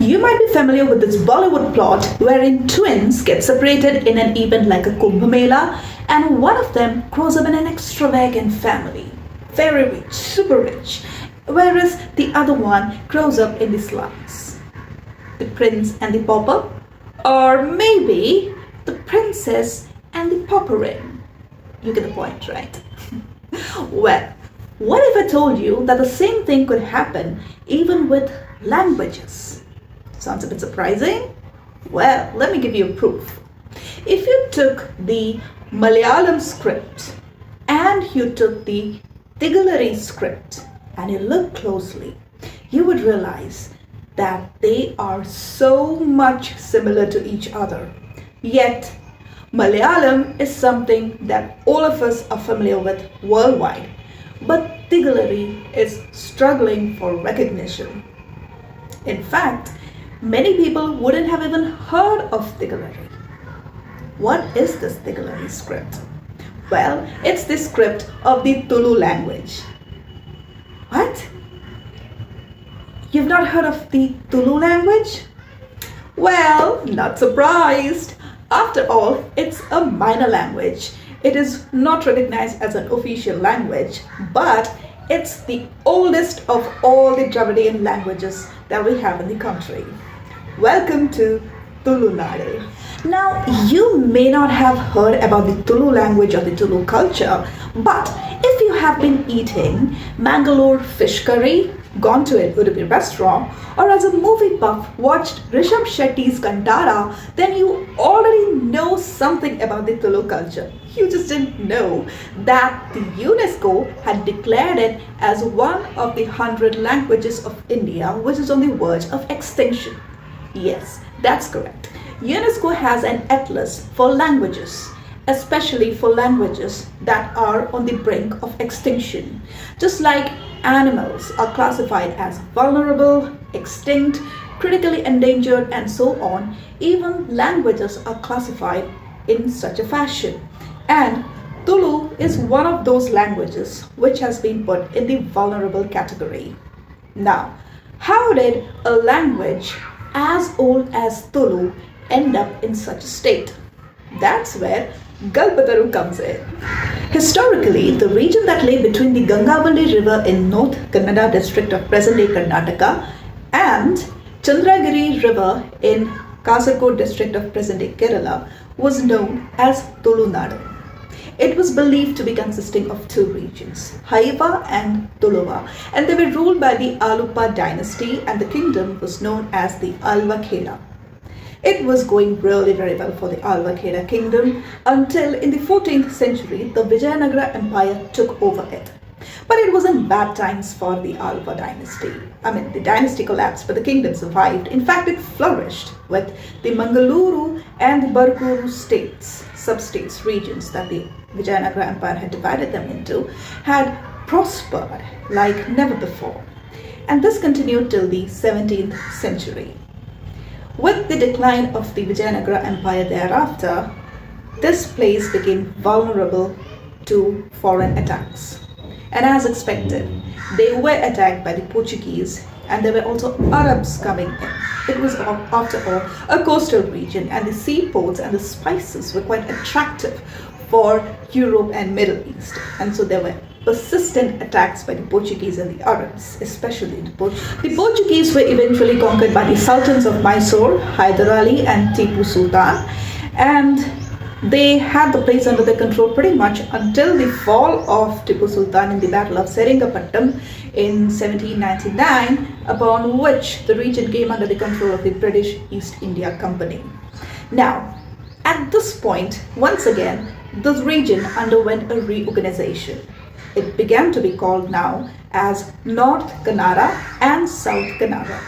You might be familiar with this Bollywood plot wherein twins get separated in an event like a Kumbh Mela, and one of them grows up in an extravagant family, very rich, super rich, whereas the other one grows up in the slums. The prince and the pauper, or maybe the princess and the pauperin. You get the point, right? Well, what if I told you that the same thing could happen even with languages? Sounds a bit surprising? Well, let me give you a proof. If you took the Malayalam script and you took the Tigalari script and you look closely, you would realize that they are so much similar to each other. Yet, Malayalam is something that all of us are familiar with worldwide, but Tigalari is struggling for recognition. In fact, many people wouldn't have even heard of Tigalari. What is this Tigalari script? Well, it's the script of the Tulu language. What? You've not heard of the Tulu language? Well, not surprised. After all, it's a minor language. It is not recognized as an official language, but it's the oldest of all the Dravidian languages that we have in the country. Welcome to Tulu Nadu. Now, you may not have heard about the Tulu language or the Tulu culture, but if you have been eating Mangalore fish curry, gone to an Udupi restaurant, or as a movie buff watched Rishabh Shetty's Kantara, then you already know something about the Tulu culture. You just didn't know that the UNESCO had declared it as one of the 100 languages of India, which is on the verge of extinction. Yes, that's correct. UNESCO has an atlas for languages, especially for languages that are on the brink of extinction. Just like animals are classified as vulnerable, extinct, critically endangered, and so on, even languages are classified in such a fashion. And Tulu is one of those languages which has been put in the vulnerable category. Now, how did a language as old as Tulu end up in such a state? That's where Galp Taru comes in. Historically, the region that lay between the Gangavali River in North Kannada district of present-day Karnataka and Chandragiri River in Kasaragod district of present-day Kerala was known as Tulu Nadu. It was believed to be consisting of two regions, Haiva and Tuluva, and they were ruled by the Alva dynasty, and the kingdom was known as the Alva Kheda. It was going really very well for the Alva Kheda kingdom until in the 14th century the Vijayanagara Empire took over it. But it wasn't bad times for the Alva dynasty. The dynasty collapsed, but the kingdom survived. In fact, it flourished with the Mangaluru and the Barguru states, sub-states, regions that the Vijayanagara Empire had divided them into, had prospered like never before. And this continued till the 17th century. With the decline of the Vijayanagara Empire thereafter, this place became vulnerable to foreign attacks. And as expected, they were attacked by the Portuguese, and there were also Arabs coming in. It was, after all, a coastal region, and the seaports and the spices were quite attractive for Europe and Middle East. And so there were persistent attacks by the Portuguese and the Arabs, especially the Portuguese. The Portuguese were eventually conquered by the Sultans of Mysore, Hyder Ali and Tipu Sultan, and they had the place under their control pretty much until the fall of Tipu Sultan in the Battle of Seringapatam in 1799, upon which the region came under the control of the British East India Company. Now, at this point, once again, the region underwent a reorganization. It began to be called now as North Kannada and South Kannada.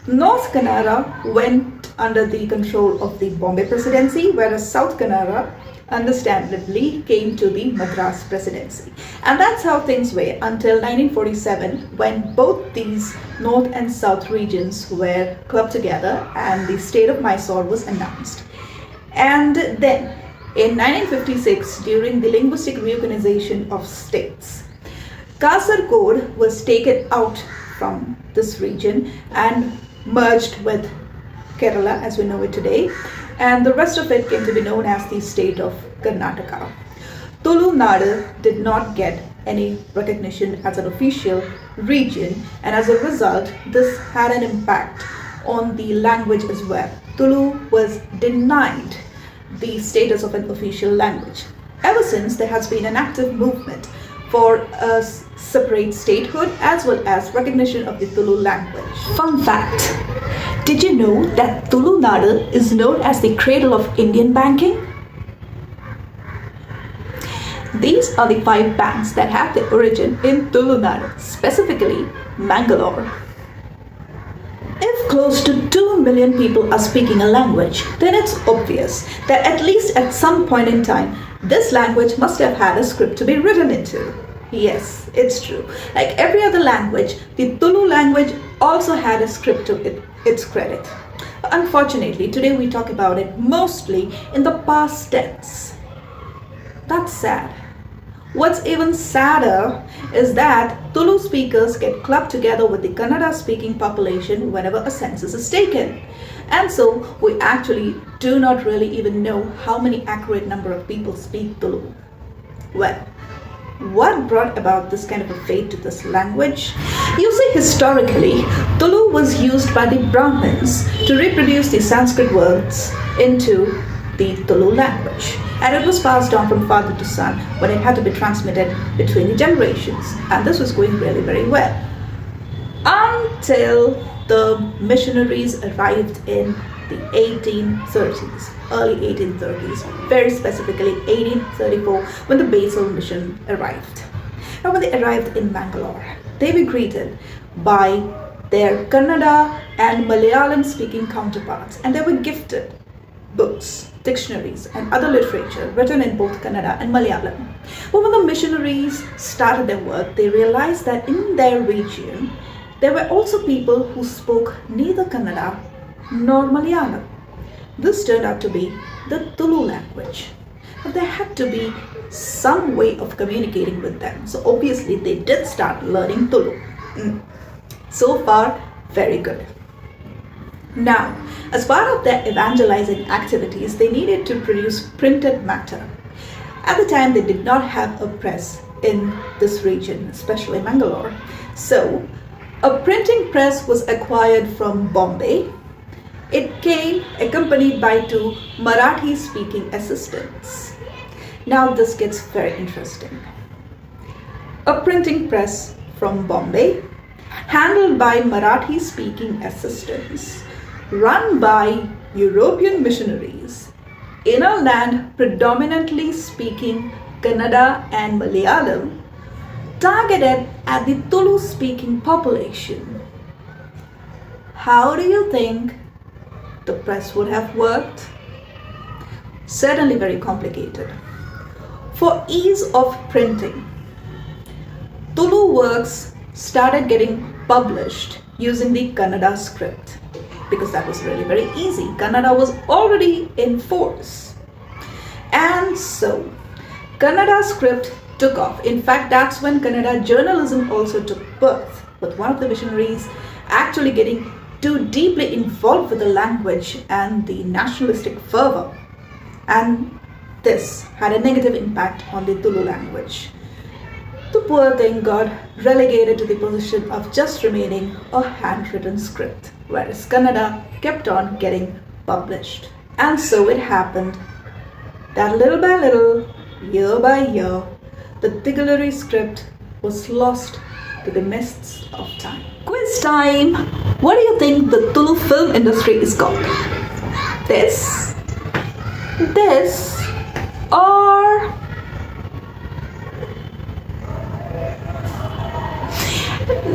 North Kannada went under the control of the Bombay Presidency, whereas South Kannada understandably came to the Madras Presidency. And that's how things were until 1947, when both these North and South regions were clubbed together and the state of Mysore was announced. And then in 1956, during the linguistic reorganization of states, Kasaragod was taken out from this region and merged with Kerala as we know it today, and the rest of it came to be known as the state of Karnataka. Tulu Nadu did not get any recognition as an official region, and as a result, this had an impact on the language as well. Tulu was denied the status of an official language. Ever since, there has been an active movement for a separate statehood as well as recognition of the Tulu language. Fun fact, did you know that Tulu Nadu is known as the cradle of Indian banking? These are the 5 banks that have their origin in Tulu Nadu, specifically Mangalore. If close to 2 million people are speaking a language, then it's obvious that at least at some point in time, this language must have had a script to be written into. Yes, it's true. Like every other language, the Tulu language also had a script to its credit. Unfortunately, today we talk about it mostly in the past tense. That's sad. What's even sadder is that Tulu speakers get clubbed together with the Kannada speaking population whenever a census is taken. And so we actually do not really even know how many accurate number of people speak Tulu. Well, what brought about this kind of a fate to this language? You see, historically, Tulu was used by the Brahmins to reproduce the Sanskrit words into the Tulu language, and it was passed on from father to son when it had to be transmitted between the generations, and this was going really very well until the missionaries arrived in the 1830s, early 1830s, very specifically 1834, when the Basil mission arrived. Now when they arrived in Mangalore, they were greeted by their Kannada and Malayalam speaking counterparts, and they were gifted books, dictionaries and other literature written in both Kannada and Malayalam. But when the missionaries started their work, they realized that in their region there were also people who spoke neither Kannada nor Malayalam. This turned out to be the Tulu language. But there had to be some way of communicating with them. So obviously they did start learning Tulu. So far, very good. Now, as part of their evangelizing activities, they needed to produce printed matter. At the time, they did not have a press in this region, especially Mangalore. So, a printing press was acquired from Bombay. It came accompanied by 2 Marathi-speaking assistants. Now, this gets very interesting. A printing press from Bombay, handled by Marathi-speaking assistants, run by European missionaries in a land predominantly speaking Kannada and Malayalam, targeted at the Tulu-speaking population. How do you think the press would have worked? Certainly very complicated. For ease of printing, Tulu works started getting published using the Kannada script, because that was really very easy. Kannada was already in force. And so, Kannada script took off. In fact, that's when Kannada journalism also took birth, with one of the missionaries actually getting too deeply involved with the language and the nationalistic fervor. And this had a negative impact on the Tulu language. The poor thing got relegated to the position of just remaining a handwritten script, whereas Kannada kept on getting published. And so it happened that little by little, year by year, the Tigalari script was lost to the mists of time. Quiz time! What do you think the Tulu film industry is called? This, or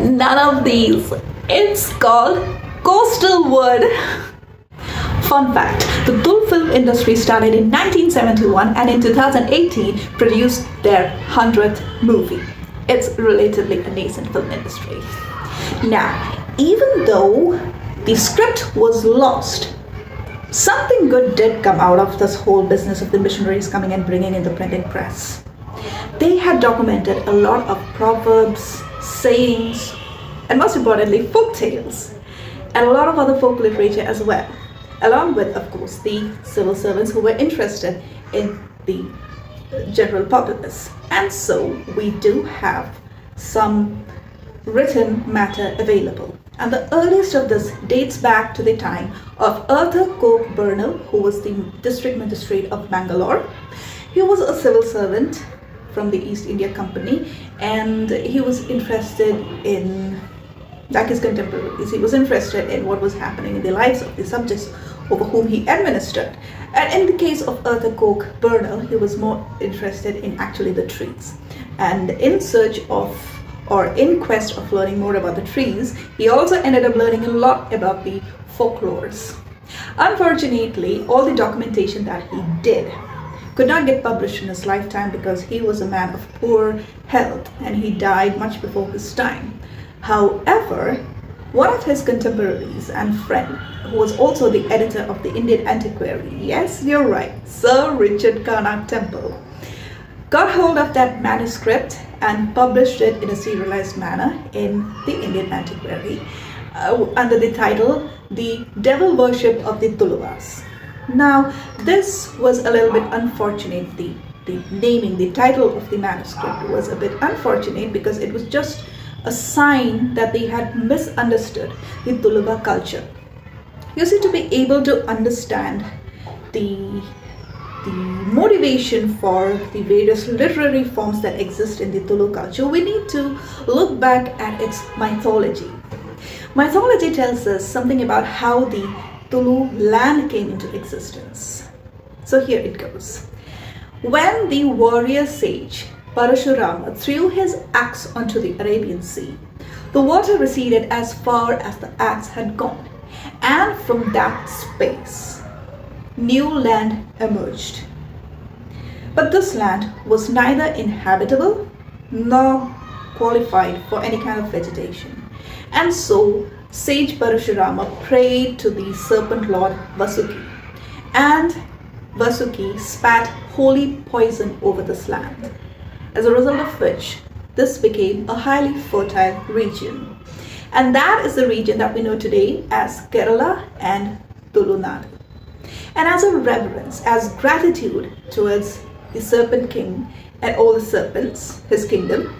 none of these. It's called coastal wood. Fun fact, the Tulu film industry started in 1971 and in 2018 produced their 100th movie. It's relatively a nascent film industry. Now, even though the script was lost, something good did come out of this whole business of the missionaries coming and bringing in the printing press. They had documented a lot of proverbs, sayings, and most importantly, folk tales. and a lot of other folk literature as well, along with, of course, the civil servants who were interested in the general populace. And so we do have some written matter available. And the earliest of this dates back to the time of Arthur Coke Burnell, who was the district magistrate of Bangalore. He was a civil servant from the East India Company, and he was interested in, like his contemporaries, he was interested in what was happening in the lives of the subjects over whom he administered. And in the case of Arthur Coke Burnell, he was more interested in actually the trees. And in search of, or in quest of learning more about the trees, he also ended up learning a lot about the folklores. Unfortunately, all the documentation that he did could not get published in his lifetime because he was a man of poor health and he died much before his time. However, one of his contemporaries and friend, who was also the editor of the Indian Antiquary, yes, you're right, Sir Richard Carnac Temple, got hold of that manuscript and published it in a serialized manner in the Indian Antiquary under the title The Devil Worship of the Tuluvas. Now, this was a little bit unfortunate. The naming, the title of the manuscript was a bit unfortunate because it was just a sign that they had misunderstood the Tuluva culture. You see, to be able to understand the motivation for the various literary forms that exist in the Tulu culture, we need to look back at its mythology. Mythology tells us something about how the Tulu land came into existence. So here it goes. When the warrior sage Parashurama threw his axe onto the Arabian Sea, the water receded as far as the axe had gone, and from that space, new land emerged. But this land was neither inhabitable nor qualified for any kind of vegetation. And so sage Parashurama prayed to the serpent lord Vasuki, and Vasuki spat holy poison over this land, as a result of which this became a highly fertile region. And that is the region that we know today as Kerala and Tulu Nadu. And as a reverence, as gratitude towards the serpent king and all the serpents, his kingdom,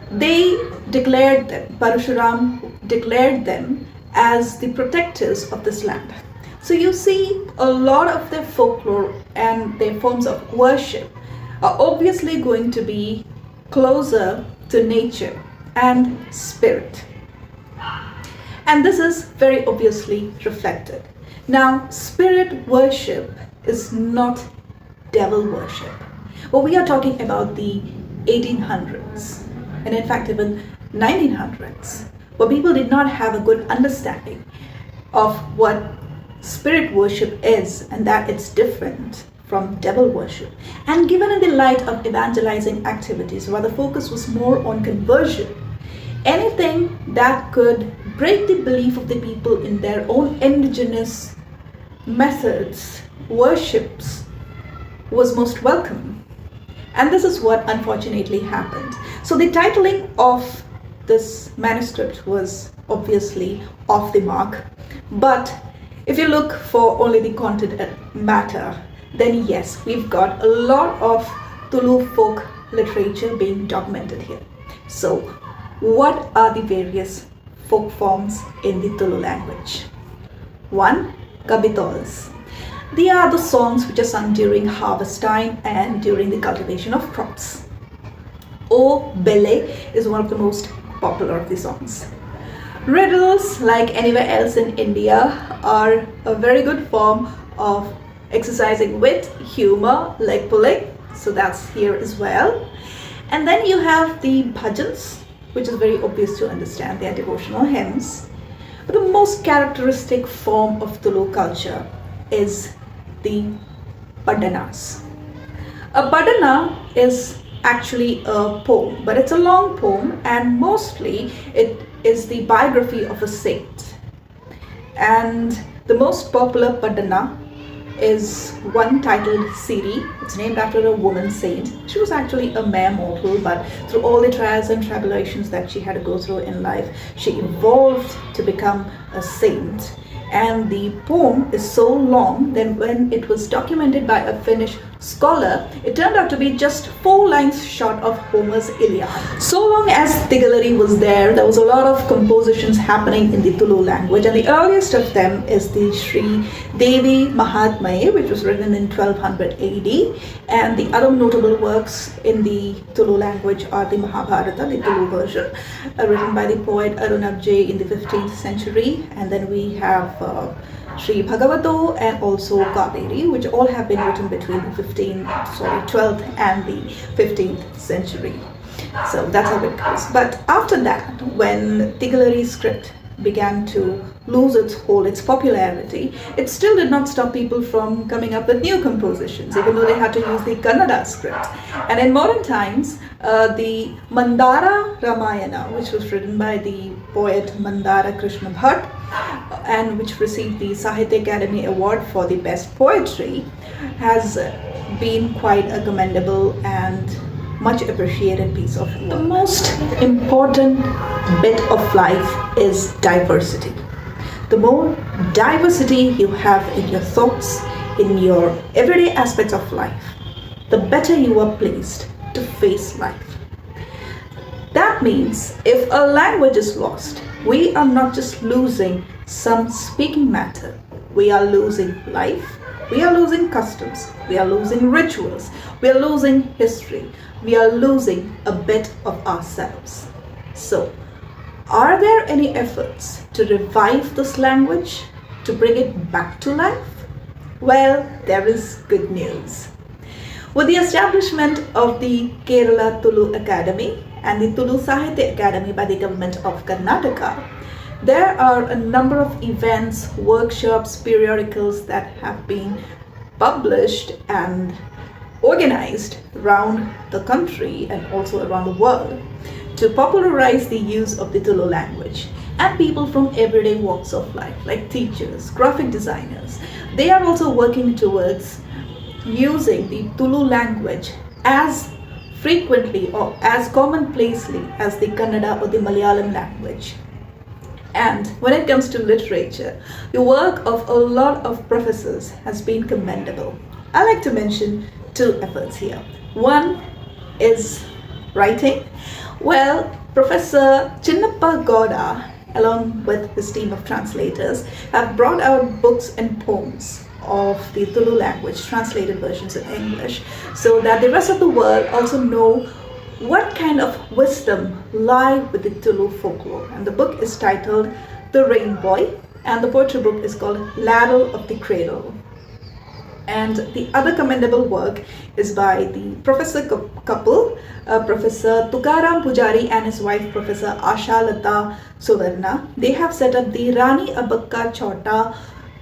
they declared them, Parashuram declared them as the protectors of this land. So you see, a lot of their folklore and their forms of worship are obviously going to be closer to nature and spirit. And this is very obviously reflected. Now, spirit worship is not devil worship. But we are talking about the 1800s, and in fact even 1900s, where people did not have a good understanding of what spirit worship is and that it's different from devil worship. And given in the light of evangelizing activities, where the focus was more on conversion, anything that could break the belief of the people in their own indigenous methods, worships, was most welcome. And this is what unfortunately happened. So the titling of this manuscript was obviously off the mark. But if you look for only the content matter, then yes, we've got a lot of Tulu folk literature being documented here. So what are the various folk forms in the Tulu language? 1. Kabitols. They are the songs which are sung during harvest time and during the cultivation of crops. O Bele is one of the most popular of the songs. Riddles, like anywhere else in India, are a very good form of exercising wit, humor, leg pulling. So that's here as well. And then you have the bhajans, which is very obvious to understand. They are devotional hymns. But the most characteristic form of Tulu culture is the badanas. A badana is actually a poem, but it's a long poem, and mostly it is the biography of a saint. And the most popular badana is one titled Siri. It's named after a woman saint. She was actually a mere mortal, but through all the trials and tribulations that she had to go through in life, she evolved to become a saint. And the poem is so long that when it was documented by a Finnish scholar, it turned out to be just 4 lines short of Homer's Iliad. So long as Tigalari was there, there was a lot of compositions happening in the Tulu language, and the earliest of them is the Sri Devi Mahatmya, which was written in 1200 AD, and the other notable works in the Tulu language are the Mahabharata, the Tulu version, written by the poet Arunabjay in the 15th century, and then we have Sri Bhagavato and also Kaveri, which all have been written between the 12th and the 15th century. So that's how it goes. But after that, when Tigalari script began to lose its popularity, it still did not stop people from coming up with new compositions, even though they had to use the Kannada script. And in modern times, the Mandara Ramayana, which was written by the poet Mandara Krishna Bhatt, and which received the Sahitya Academy Award for the best poetry, has been quite a commendable and much appreciated piece of work. The most important bit of life is diversity. The more diversity you have in your thoughts, in your everyday aspects of life, the better you are placed to face life. That means if a language is lost, we are not just losing some speaking matter, we are losing life, we are losing customs, we are losing rituals, we are losing history, we are losing a bit of ourselves. So, are there any efforts to revive this language, to bring it back to life? Well, there is good news. With the establishment of the Kerala Tulu Academy and the Tulu Sahitya Academy by the government of Karnataka, there are a number of events, workshops, periodicals that have been published and organized around the country and also around the world to popularize the use of the Tulu language. And people from everyday walks of life, like teachers, graphic designers, they are also working towards using the Tulu language as frequently or as commonplacely as the Kannada or the Malayalam language. And when it comes to literature, the work of a lot of professors has been commendable. I like to mention 2 efforts here. One is writing. Well, Professor Chinappa Gowda, along with his team of translators, have brought out books and poems of the Tulu language, translated versions in English, so that the rest of the world also know what kind of wisdom lie with the Tulu folklore. And the book is titled The Rain Boy, and the poetry book is called Ladle of the Cradle. And the other commendable work is by the professor couple, Professor Tukaram Pujari and his wife, Professor Ashalata Suvarna. They have set up the Rani Abbacka Chowta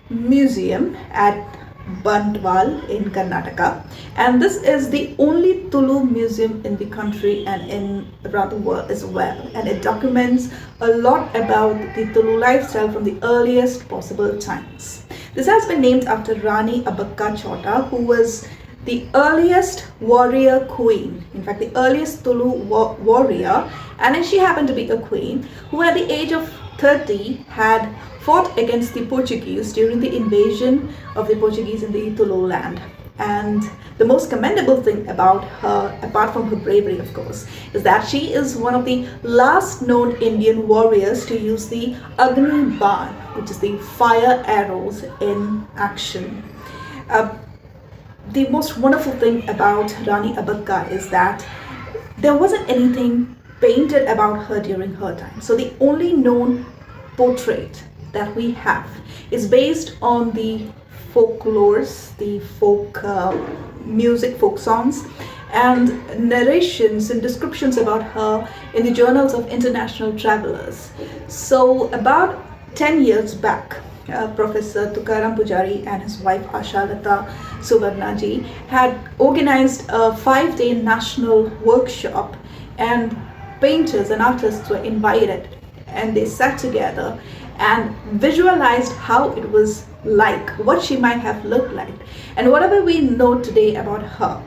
Museum at Burnell in Karnataka, and this is the only Tulu museum in the country and in around the world as well, and it documents a lot about the Tulu lifestyle from the earliest possible times. This has been named after Rani Abbacka Chowta, who was the earliest warrior queen, in fact the earliest Tulu warrior, and then she happened to be a queen who at the age of 30 had fought against the Portuguese during the invasion of the Portuguese in the Tulu land. And the most commendable thing about her, apart from her bravery of course, is that she is one of the last known Indian warriors to use the Agni Ban, which is the fire arrows in action. The most wonderful thing about Rani Abbacka is that there wasn't anything painted about her during her time. So the only known portrait that we have is based on the folklores, the folk music, folk songs, and narrations and descriptions about her in the journals of international travelers. So about 10 years back, Professor Tukaram Pujari and his wife Ashalata Suvarnaji had organized a 5-day national workshop, and painters and artists were invited, and they sat together and visualized how it was like, what she might have looked like. And whatever we know today about her,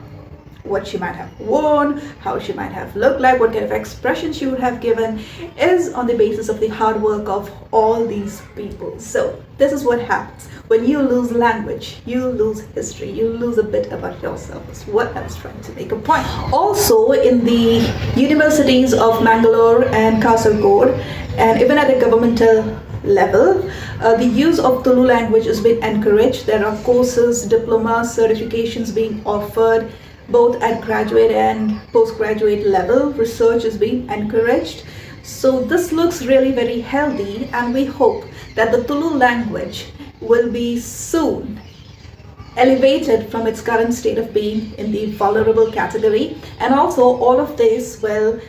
what she might have worn, how she might have looked like, what kind of expression she would have given, is on the basis of the hard work of all these people. So this is what happens when you lose language, you lose history, you lose a bit about yourself. That's what I was trying to make a point. Also, in the universities of Mangalore and Kasaragod, and even at the governmental level, the use of Tulu language has been encouraged. There are courses, diplomas, certifications being offered both at graduate and postgraduate level. Research is being encouraged. So this looks really very healthy, and we hope that the Tulu language will be soon elevated from its current state of being in the vulnerable category, and also all of this will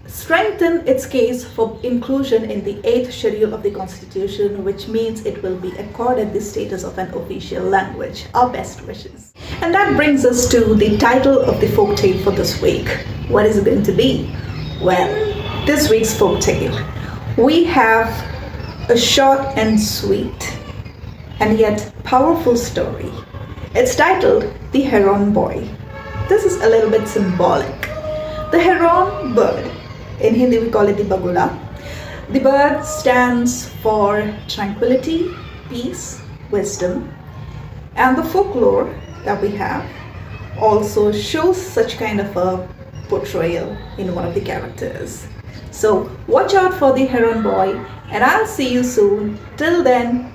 strengthen its case for inclusion in the 8th schedule of the Constitution, which means it will be accorded the status of an official language. Our best wishes. And that brings us to the title of the folktale for this week. What is it going to be? Well, this week's folktale, we have a short and sweet and yet powerful story. It's titled The Heron Boy. This is a little bit symbolic. The heron bird, in Hindi we call it the bagula. The bird stands for tranquility, peace, wisdom, and the folklore that we have also shows such kind of a portrayal in one of the characters. So watch out for the heron boy, and I'll see you soon. Till then,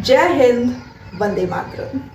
Jai Hind, Vande Mataram.